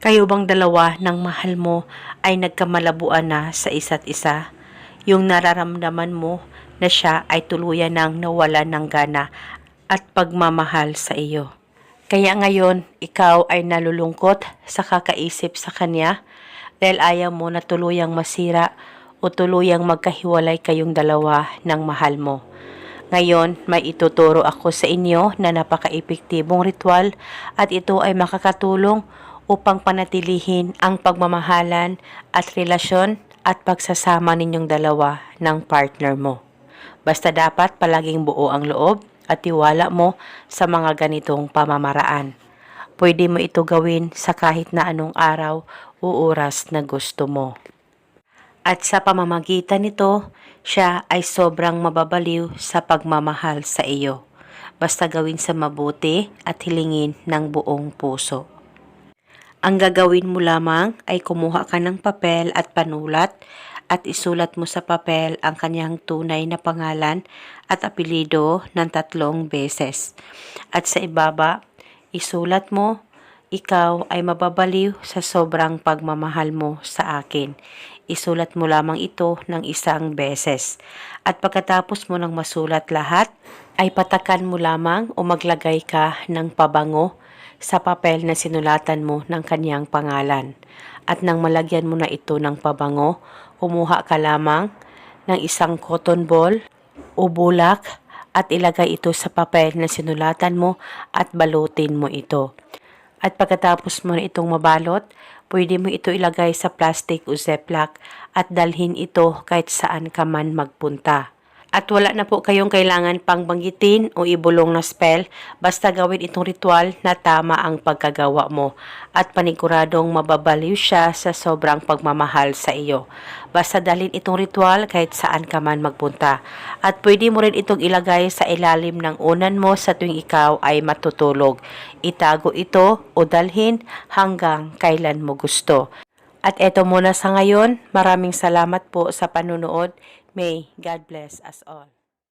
Kayo bang dalawa ng mahal mo ay nagkamalabuan na sa isa't isa? Yung nararamdaman mo na siya ay tuluyan ng nawalan ng gana at pagmamahal sa iyo. Kaya ngayon, ikaw ay nalulungkot sa kakaisip sa kanya dahil ayaw mo na tuluyang masira o tuluyang magkahiwalay kayong dalawa ng mahal mo. Ngayon, may ituturo ako sa inyo na napaka-epektibong ritual at ito ay makakatulong upang panatilihin ang pagmamahalan at relasyon at pagsasama ninyong dalawa ng partner mo. Basta dapat palaging buo ang loob at tiwala mo sa mga ganitong pamamaraan. Pwede mo ito gawin sa kahit na anong araw o oras na gusto mo. At sa pamamagitan nito, siya ay sobrang mababaliw sa pagmamahal sa iyo. Basta gawin sa mabuti at hilingin ng buong puso. Ang gagawin mo lamang ay kumuha ka ng papel at panulat at isulat mo sa papel ang kanyang tunay na pangalan at apelyido ng 3 beses. At sa ibaba, isulat mo, ikaw ay mababaliw sa sobrang pagmamahal mo sa akin. Isulat mo lamang ito ng 1 beses. At pagkatapos mo ng masulat lahat, ay patakan mo lamang o maglagay ka ng pabango sa papel na sinulatan mo ng kanyang pangalan. At nang malagyan mo na ito ng pabango, kumuha ka lamang ng 1 cotton ball o bulak at ilagay ito sa papel na sinulatan mo at balutin mo ito. At pagkatapos mo na itong mabalot, pwede mo ito ilagay sa plastic o ziplock at dalhin ito kahit saan ka man magpunta. At wala na po kayong kailangan pang banggitin o ibulong na spell, basta gawin itong ritual na tama ang pagkagawa mo at paniguradong mababaliw siya sa sobrang pagmamahal sa iyo. Basta dalhin itong ritual kahit saan ka man magpunta. At pwede mo rin itong ilagay sa ilalim ng unan mo sa tuwing ikaw ay matutulog. Itago ito o dalhin hanggang kailan mo gusto. At eto muna sa ngayon, maraming salamat po sa panunood. May God bless us all.